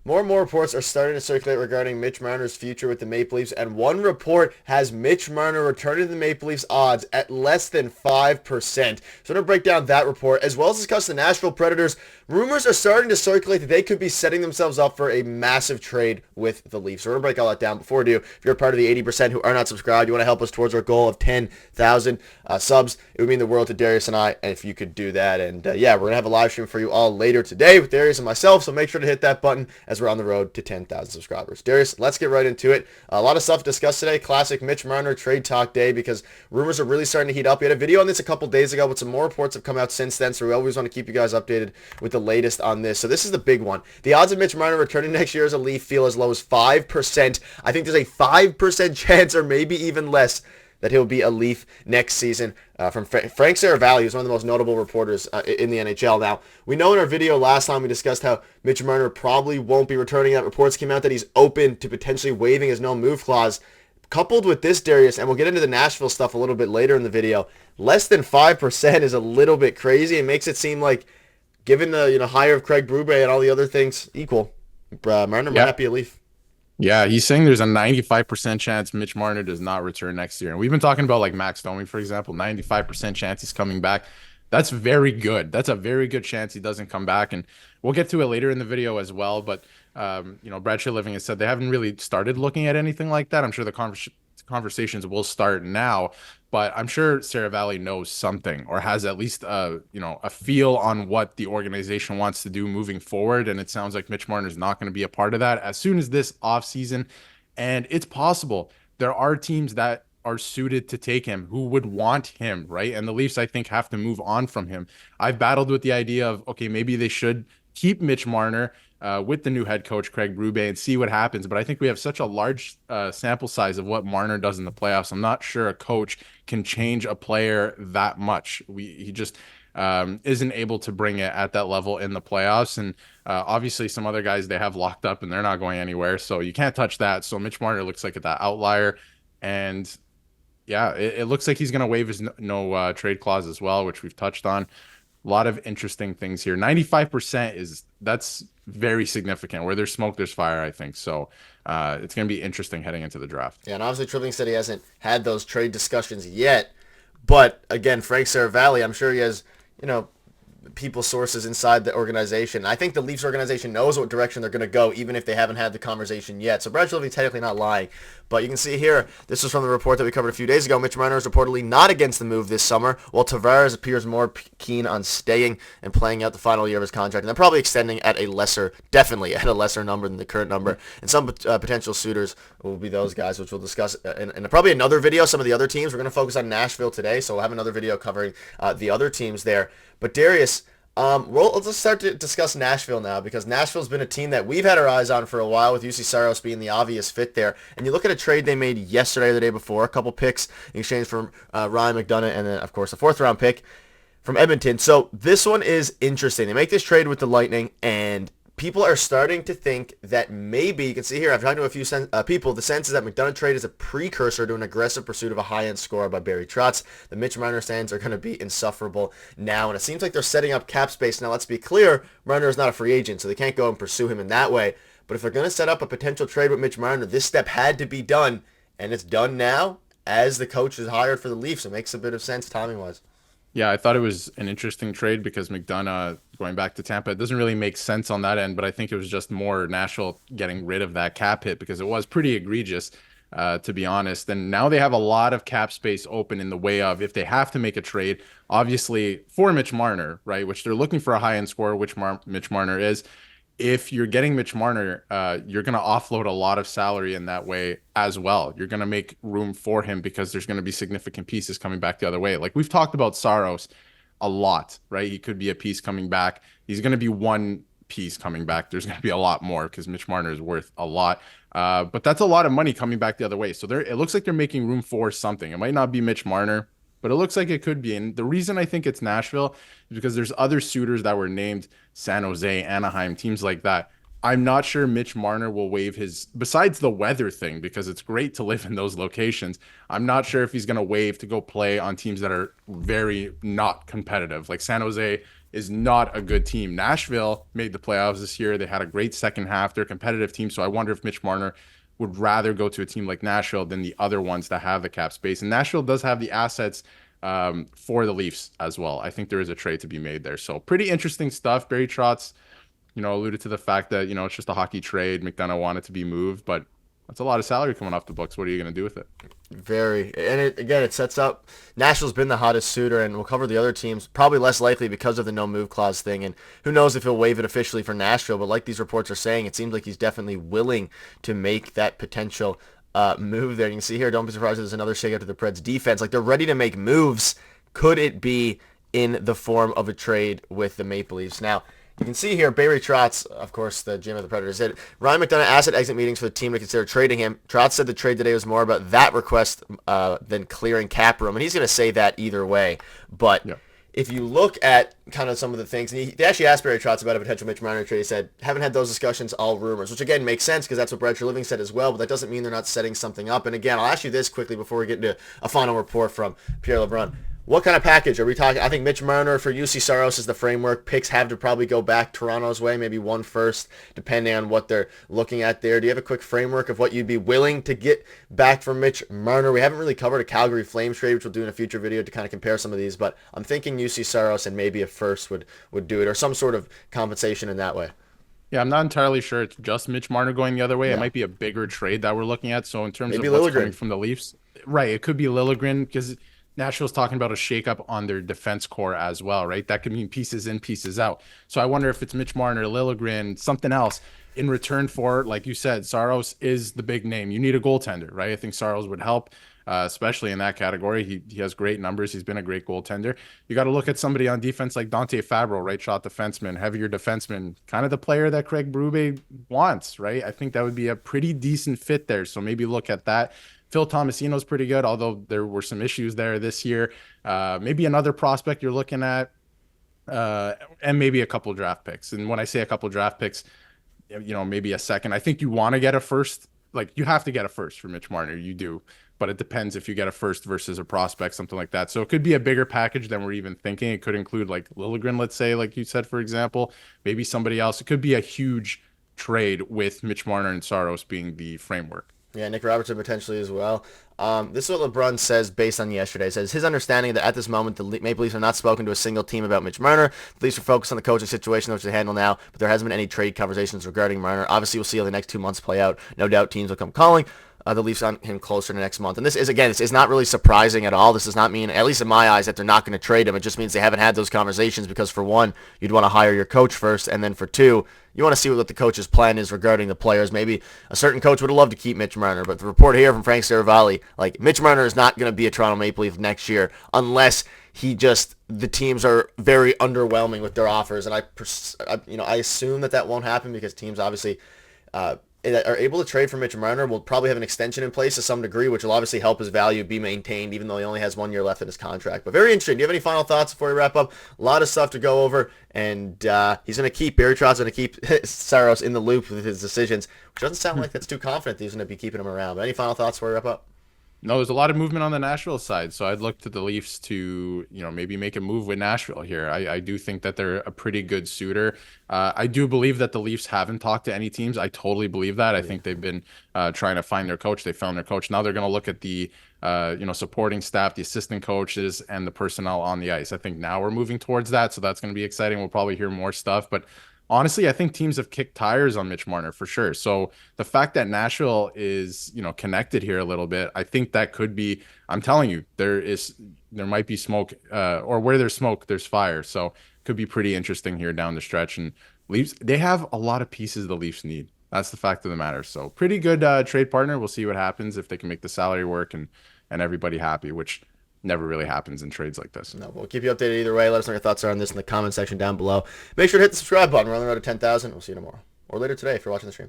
More and more reports are starting to circulate regarding Mitch Marner's future with the Maple Leafs, and one report has Mitch Marner returning to the Maple Leafs odds at less than 5%. So I'm going to break down that report, as well as discuss the Nashville Predators. Rumors are starting to circulate that they could be setting themselves up for a massive trade with the Leafs. So we're going to break all that down. Before we do, if you're a part of the 80% who are not subscribed, you want to help us towards our goal of 10,000 subs, it would mean the world to Darius and I, and if you could do that. And yeah, we're going to have a live stream for you all later today with Darius and myself, so make sure to hit that button as we're on the road to 10,000 subscribers. Darius, let's get right into it. A lot of stuff to discuss today. Classic Mitch Marner trade talk day, because rumors are really starting to heat up. We had a video on this a couple days ago, but some more reports have come out since then, so we always want to keep you guys updated with the latest on this. So this is the big one. The odds of Mitch Marner returning next year as a Leaf feel as low as 5%. I think there's a 5% chance, or maybe even less, that he'll be a Leaf next season. From Frank Saravalli, who's one of the most notable reporters in the NHL. Now, we know in our video last time we discussed how Mitch Marner probably won't be returning. That reports came out that he's open to potentially waiving his no-move clause. Coupled with this, Darius, and we'll get into the Nashville stuff a little bit later in the video, less than 5% is a little bit crazy. It makes it seem like, given the hire of Craig Berube and all the other things equal, Marner might not be a Leaf. Yeah, he's saying there's a 95% chance Mitch Marner does not return next year. And we've been talking about like Max Domi, for example, 95% chance he's coming back. That's very good. That's a very good chance he doesn't come back. And we'll get to it later in the video as well. But, Brad Living has said they haven't really started looking at anything like that. I'm sure the conversations will start now, but I'm sure Saravalli knows something, or has at least a feel on what the organization wants to do moving forward. And it sounds like Mitch Marner is not going to be a part of that as soon as this offseason. And it's possible there are teams that are suited to take him, who would want him, right? And the Leafs, I think, have to move on from him. I've battled with the idea of, okay, maybe they should keep Mitch Marner with the new head coach, Craig Berube, and see what happens. But I think we have such a large sample size of what Marner does in the playoffs. I'm not sure a coach can change a player that much. He just isn't able to bring it at that level in the playoffs. And obviously some other guys they have locked up and they're not going anywhere. So you can't touch that. So Mitch Marner looks like that outlier. And yeah, it looks like he's going to waive his no trade clause as well, which we've touched on. A lot of interesting things here. 95% that's very significant. Where there's smoke, there's fire, I think. So it's going to be interesting heading into the draft. Yeah, and obviously Tripling said he hasn't had those trade discussions yet. But again, Frank Saravalli, I'm sure he has, people sources inside the organization. I think the Leafs organization knows what direction they're going to go, even if they haven't had the conversation yet. So Brad Living technically not lying. But you can see here, this is from the report that we covered a few days ago. Mitch Marner is reportedly not against the move this summer, while Tavares appears more keen on staying and playing out the final year of his contract. And they're probably extending at definitely at a lesser number than the current number. And some potential suitors will be those guys, which we'll discuss in probably another video. Some of the other teams, we're going to focus on Nashville today, so we'll have another video covering the other teams there. But Darius, let's start to discuss Nashville now, because Nashville's been a team that we've had our eyes on for a while, with UC Saros being the obvious fit there. And you look at a trade they made yesterday or the day before, a couple picks in exchange for Ryan McDonough, and then, of course, a fourth-round pick from Edmonton. So this one is interesting. They make this trade with the Lightning, and people are starting to think that maybe, you can see here, I've talked to a few people, the sense is that McDonough trade is a precursor to an aggressive pursuit of a high-end scorer by Barry Trotz. The Mitch Marner stands are going to be insufferable now, and it seems like they're setting up cap space. Now, let's be clear, Marner is not a free agent, so they can't go and pursue him in that way. But if they're going to set up a potential trade with Mitch Marner, this step had to be done, and it's done now as the coach is hired for the Leafs. It makes a bit of sense timing-wise. Yeah, I thought it was an interesting trade because McDonough going back to Tampa, it doesn't really make sense on that end, but I think it was just more Nashville getting rid of that cap hit, because it was pretty egregious, to be honest. And now they have a lot of cap space open in the way of, if they have to make a trade, obviously for Mitch Marner, right, which they're looking for a high-end scorer, which Mitch Marner is. If you're getting Mitch Marner, you're going to offload a lot of salary in that way as well. You're going to make room for him because there's going to be significant pieces coming back the other way. Like we've talked about Saros a lot, right? He could be a piece coming back. He's going to be one piece coming back. There's going to be a lot more because Mitch Marner is worth a lot. But that's a lot of money coming back the other way. So it looks like they're making room for something. It might not be Mitch Marner, but it looks like it could be. And the reason I think it's Nashville is because there's other suitors that were named, San Jose, Anaheim, teams like that. I'm not sure Mitch Marner will waive his, besides the weather thing, because it's great to live in those locations. I'm not sure if he's going to waive to go play on teams that are very not competitive. Like San Jose is not a good team. Nashville made the playoffs this year. They had a great second half. They're a competitive team. So I wonder if Mitch Marner would rather go to a team like Nashville than the other ones that have the cap space. And Nashville does have the assets for the Leafs as well. I think there is a trade to be made there. So pretty interesting stuff. Barry Trotz, alluded to the fact that, it's just a hockey trade. McDonough wanted to be moved, but that's a lot of salary coming off the books. What are you going to do with it? Very. And it sets up, Nashville's been the hottest suitor, and we'll cover the other teams, probably less likely because of the no-move clause thing, and who knows if he'll waive it officially for Nashville, but like these reports are saying, it seems like he's definitely willing to make that potential move there. You can see here, don't be surprised if there's another shake-up to the Preds defense. Like, they're ready to make moves. Could it be in the form of a trade with the Maple Leafs? Now, you can see here, Barry Trotz, of course, the GM of the Predators, said Ryan McDonough asked at exit meetings for the team to consider trading him. Trotz said the trade today was more about that request than clearing cap room, and he's going to say that either way. But if you look at kind of some of the things, and they actually asked Barry Trotz about a potential Mitch Marner trade. He said, haven't had those discussions, all rumors, which again makes sense because that's what Brad Treliving said as well, but that doesn't mean they're not setting something up. And again, I'll ask you this quickly before we get into a final report from Pierre LeBrun. What kind of package are we talking? I think Mitch Marner for UC Saros is the framework. Picks have to probably go back Toronto's way, maybe one first, depending on what they're looking at there. Do you have a quick framework of what you'd be willing to get back from Mitch Marner? We haven't really covered a Calgary Flames trade, which we'll do in a future video to kind of compare some of these, but I'm thinking UC Saros and maybe a first would do it, or some sort of compensation in that way. Yeah, I'm not entirely sure it's just Mitch Marner going the other way. It might be a bigger trade that we're looking at. So in terms maybe of what's Liljegren coming from the Leafs, right, it could be Liljegren because Nashville's talking about a shakeup on their defense core as well, right? That could mean pieces in, pieces out. So I wonder if it's Mitch Marner, Liljegren, something else in return for, like you said, Saros is the big name. You need a goaltender, right? I think Saros would help, especially in that category. He has great numbers. He's been a great goaltender. You got to look at somebody on defense like Dante Fabro, right shot defenseman, heavier defenseman, kind of the player that Craig Berube wants, right? I think that would be a pretty decent fit there. So maybe look at that. Phil Tomasino's pretty good, although there were some issues there this year. Maybe another prospect you're looking at, and maybe a couple draft picks. And when I say a couple draft picks, maybe a second. I think you want to get a first. Like, you have to get a first for Mitch Marner. You do. But it depends if you get a first versus a prospect, something like that. So it could be a bigger package than we're even thinking. It could include, like, Liljegren, let's say, like you said, for example. Maybe somebody else. It could be a huge trade with Mitch Marner and Saros being the framework. Yeah, Nick Robertson potentially as well. This is what LeBrun says based on yesterday. It says his understanding that at this moment the Maple Leafs are not spoken to a single team about Mitch Marner. The Leafs are focused on the coaching situation, which they handle now, but there hasn't been any trade conversations regarding Marner. Obviously, we'll see how the next 2 months play out. No doubt teams will come calling. The Leafs on him closer to next month. And this is not really surprising at all. This does not mean, at least in my eyes, that they're not going to trade him. It just means they haven't had those conversations because, for one, you'd want to hire your coach first, and then for two, you want to see what the coach's plan is regarding the players. Maybe a certain coach would have loved to keep Mitch Marner, but the report here from Frank Saravalli, like, Mitch Marner is not going to be a Toronto Maple Leaf next year unless the teams are very underwhelming with their offers. And I assume that won't happen because teams obviously that are able to trade for Mitch Marner will probably have an extension in place to some degree, which will obviously help his value be maintained, even though he only has 1 year left in his contract. But very interesting. Do you have any final thoughts before we wrap up? A lot of stuff to go over, and he's going to keep, Barry Trout's going to keep Saros in the loop with his decisions, which doesn't sound like that's too confident that he's going to be keeping him around. But any final thoughts before we wrap up? No, there's a lot of movement on the Nashville side, so I'd look to the Leafs to, maybe make a move with Nashville here. I do think that they're a pretty good suitor. I do believe that the Leafs haven't talked to any teams. I totally believe that. I think they've been trying to find their coach. They found their coach. Now they're going to look at the, supporting staff, the assistant coaches, and the personnel on the ice. I think now we're moving towards that, so that's going to be exciting. We'll probably hear more stuff, but honestly, I think teams have kicked tires on Mitch Marner for sure. So the fact that Nashville is, connected here a little bit, I think that could be, I'm telling you, there might be smoke, or where there's smoke, there's fire. So it could be pretty interesting here down the stretch. And Leafs, they have a lot of pieces the Leafs need. That's the fact of the matter. So pretty good trade partner. We'll see what happens if they can make the salary work and everybody happy, which never really happens in trades like this. No, we'll keep you updated either way. Let us know your thoughts are on this in the comment section down below. Make sure to hit the subscribe button. We're on the road to 10,000. We'll see you tomorrow or later today if you're watching the stream.